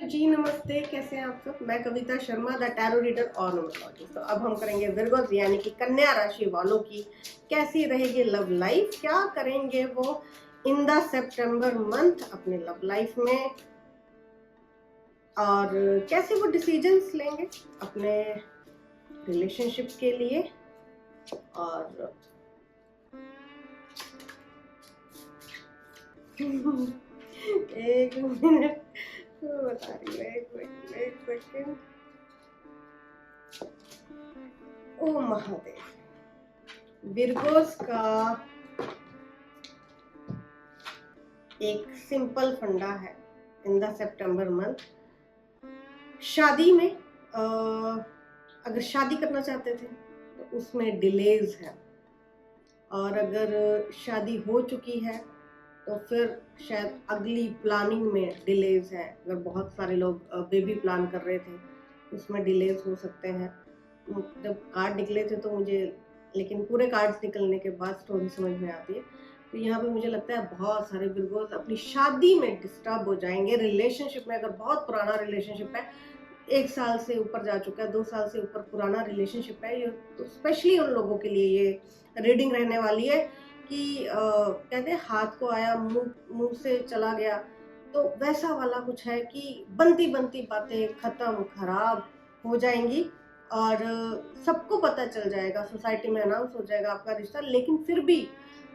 जी नमस्ते, कैसे हैं आप सब। मैं Kavita Sharma, the tarot reader और न्यूमरोलॉजिस्ट। तो अब हम करेंगे विर्गोस यानी कि कन्या राशि वालों की कैसी रहेगी लव लाइफ, क्या करेंगे वो इन द सितंबर मंथ अपने लव लाइफ में, और कैसे वो डिसीजंस लेंगे अपने रिलेशनशिप के लिए। और एक मिनट बता रही हूँ, एक सेकेंड। ओ महादेव, विर्गोस का एक सिंपल फंडा है इन द सितंबर मंथ। शादी में अगर शादी करना चाहते थे तो उसमें डिलेज है, और अगर शादी हो चुकी है तो फिर शायद अगली प्लानिंग में डिलेज है। अगर बहुत सारे लोग बेबी प्लान कर रहे थे उसमें डिलेज हो सकते हैं। जब कार्ड निकले थे तो मुझे, लेकिन पूरे कार्ड्स निकलने के बाद स्टोरी समझ में आती है। तो यहाँ पे मुझे लगता है बहुत सारे विर्गोस अपनी शादी में डिस्टर्ब हो जाएंगे। रिलेशनशिप में अगर बहुत पुराना रिलेशनशिप है, 1 साल से ऊपर जा चुका है, 2 साल से ऊपर पुराना रिलेशनशिप है, ये तो स्पेशली उन लोगों के लिए ये रीडिंग रहने वाली है कि कहते हैं हाथ को आया मुंह से चला गया। तो वैसा वाला कुछ है कि बनती बनती बातें खत्म खराब हो जाएंगी, और सबको पता चल जाएगा, सोसाइटी में अनाउंस हो जाएगा आपका रिश्ता, लेकिन फिर भी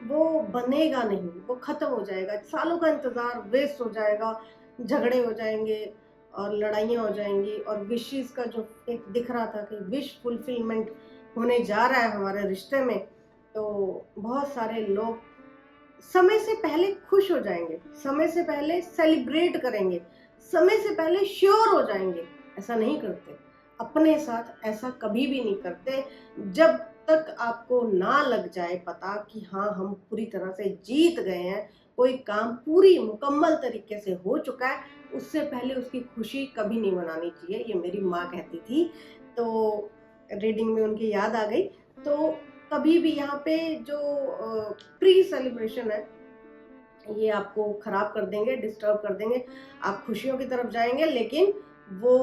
वो बनेगा नहीं, वो खत्म हो जाएगा। सालों का इंतजार वेस्ट हो जाएगा, झगड़े हो जाएंगे और लड़ाइयाँ हो जाएंगी। और विशेष का जो एक दिख रहा था कि विश फुलफिलमेंट होने जा रहा है हमारे रिश्ते में, तो बहुत सारे लोग समय से पहले खुश हो जाएंगे, समय से पहले सेलिब्रेट करेंगे, समय से पहले श्योर हो जाएंगे। ऐसा नहीं करते, अपने साथ ऐसा कभी भी नहीं करते। जब तक आपको ना लग जाए पता कि हाँ हम पूरी तरह से जीत गए हैं, कोई काम पूरी मुकम्मल तरीके से हो चुका है, उससे पहले उसकी खुशी कभी नहीं मनानी चाहिए। ये मेरी माँ कहती थी, तो रीडिंग में उनकी याद आ गई। तो कभी भी यहाँ पे जो प्री सेलिब्रेशन है ये आपको खराब कर देंगे, डिस्टर्ब कर देंगे। आप खुशियों की तरफ जाएंगे लेकिन वो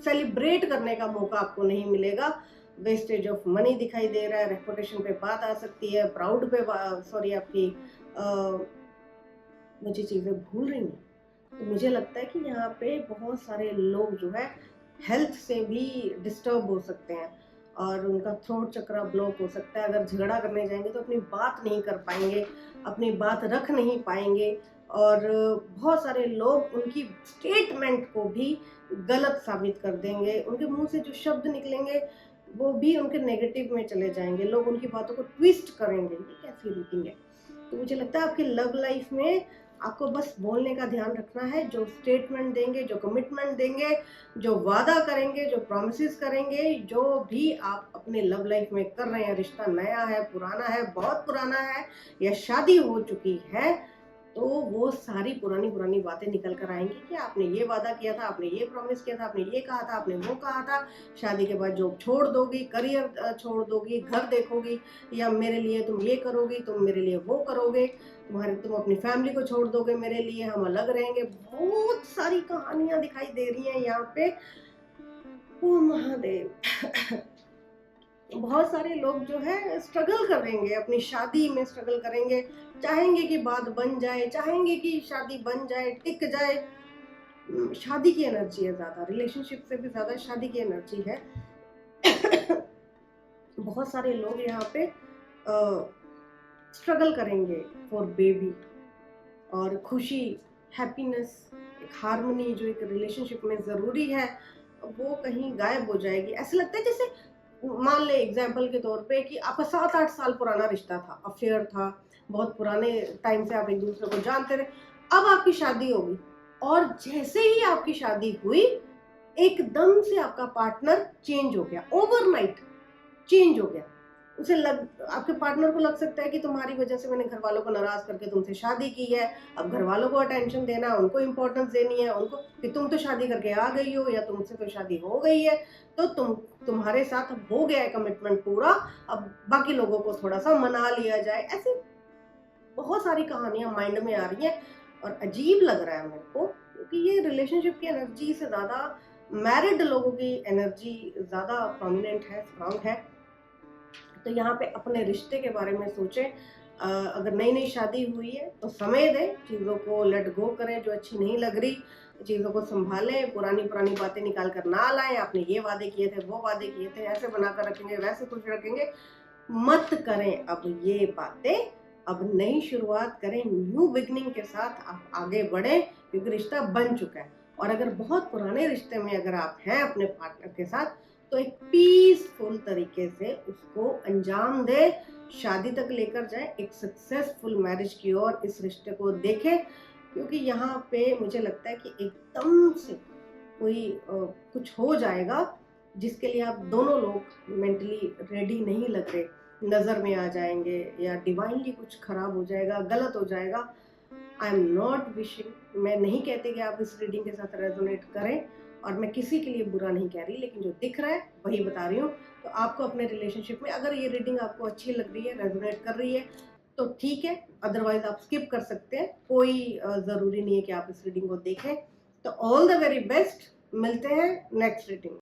सेलिब्रेट करने का मौका आपको नहीं मिलेगा। वेस्टेज ऑफ मनी दिखाई दे रहा है, रेपुटेशन पे बात आ सकती है, प्राउड पे सॉरी आपकी मुझे चीज़ें भूल रही हैं। तो मुझे लगता है कि यहाँ पे बहुत सारे लोग जो है हेल्थ से भी डिस्टर्ब हो सकते हैं, और उनका थ्रोट चक्रा ब्लॉक हो सकता है। अगर झगड़ा करने जाएंगे तो अपनी बात नहीं कर पाएंगे, अपनी बात रख नहीं पाएंगे, और बहुत सारे लोग उनकी स्टेटमेंट को भी गलत साबित कर देंगे। उनके मुंह से जो शब्द निकलेंगे वो भी उनके नेगेटिव में चले जाएंगे, लोग उनकी बातों को ट्विस्ट करेंगे। ये कैसी रीडिंग है। तो मुझे लगता है आपकी लव लाइफ में आपको बस बोलने का ध्यान रखना है। जो स्टेटमेंट देंगे, जो कमिटमेंट देंगे, जो वादा करेंगे, जो प्रॉमिसेस करेंगे, जो भी आप अपने लव लाइफ में कर रहे हैं, रिश्ता नया है, पुराना है, बहुत पुराना है, या शादी हो चुकी है, तो वो सारी पुरानी पुरानी बातें निकल कर आएंगी कि आपने ये वादा किया था, आपने ये प्रॉमिस किया था, आपने ये कहा था, आपने वो कहा था। शादी के बाद जॉब छोड़ दोगी, करियर छोड़ दोगी, घर देखोगी, या मेरे लिए तुम ये करोगी, तुम मेरे लिए वो करोगे, तुम अपनी फैमिली को छोड़ दोगे मेरे लिए, हम अलग रहेंगे। बहुत सारी कहानियां दिखाई दे रही हैं यहाँ पे। ओ महादेव, बहुत सारे लोग जो है स्ट्रगल करेंगे, अपनी शादी में स्ट्रगल करेंगे, चाहेंगे कि बात बन जाए, चाहेंगे कि शादी बन जाए, टिक जाए। शादी की एनर्जी है ज्यादा, रिलेशनशिप से भी ज्यादा शादी की एनर्जी है। बहुत सारे लोग यहाँ पे स्ट्रगल करेंगे फॉर बेबी, और खुशी, हैप्पीनेस, एक हार्मनी जो एक रिलेशनशिप में जरूरी है वो कहीं गायब हो जाएगी। ऐसा लगता है जैसे मान ले एग्जाम्पल के तौर पे कि आपका 7-8 साल पुराना रिश्ता था, अफेयर था, बहुत पुराने टाइम से आप एक दूसरे को जानते रहे, अब आपकी शादी होगी, और जैसे ही आपकी शादी हुई एकदम से आपका पार्टनर चेंज हो गया, ओवरनाइट चेंज हो गया। आपके पार्टनर को लग सकता है कि तुम्हारी वजह से मैंने घर वालों को नाराज करके तुमसे शादी की है, अब घर वालों को अटेंशन देना, उनको इम्पोर्टेंस देनी है, उनको कि तुम तो शादी करके आ गई हो, या तुमसे तो शादी हो गई है, तो तुम्हारे साथ हो गया है कमिटमेंट पूरा, अब बाकी लोगों को थोड़ा सा मना लिया जाए। ऐसी बहुत सारी कहानियां माइंड में आ रही हैं। और अजीब लग रहा है मेरे को, क्योंकि ये रिलेशनशिप की एनर्जी से ज़्यादा मैरिड लोगों की एनर्जी ज़्यादा प्रोमिनेंट है, स्ट्रांग है। तो यहाँ पे अपने रिश्ते के बारे में सोचें। अगर नई नई शादी हुई है तो समय दें, चीज़ों को लेट गो करें जो अच्छी नहीं लग रही, चीज़ों को संभालें, पुरानी पुरानी बातें निकाल कर ना लाएं। आपने ये वादे किए थे, वो वादे किए थे, ऐसे बनाकर रखेंगे, वैसे खुश रखेंगे, मत करें अब ये बातें। अब नई शुरुआत करें, न्यू बिगनिंग के साथ आप आगे बढ़ें, क्योंकि रिश्ता बन चुका है। और अगर बहुत पुराने रिश्ते में अगर आप हैं अपने पार्टनर के साथ, तो एक पीसफुल तरीके से उसको अंजाम दे, शादी तक लेकर जाए, एक सक्सेसफुल मैरिज की ओर इस रिश्ते को देखें। क्योंकि यहाँ पे मुझे लगता है कि एकदम से कोई कुछ हो जाएगा जिसके लिए आप दोनों लोग मेंटली रेडी नहीं लग रहे, नज़र में आ जाएंगे या डिवाइनली कुछ खराब हो जाएगा, गलत हो जाएगा। आई एम नॉट विशिंग, मैं नहीं कहती कि आप इस रीडिंग के साथ रेजोनेट करें, और मैं किसी के लिए बुरा नहीं कह रही, लेकिन जो दिख रहा है वही बता रही हूँ। तो आपको अपने रिलेशनशिप में अगर ये रीडिंग आपको अच्छी लग रही है, रेजोनेट कर रही है, तो ठीक है, अदरवाइज आप स्किप कर सकते हैं। कोई ज़रूरी नहीं है कि आप इस रीडिंग को देखें। तो ऑल द वेरी बेस्ट, मिलते हैं नेक्स्ट रीडिंग।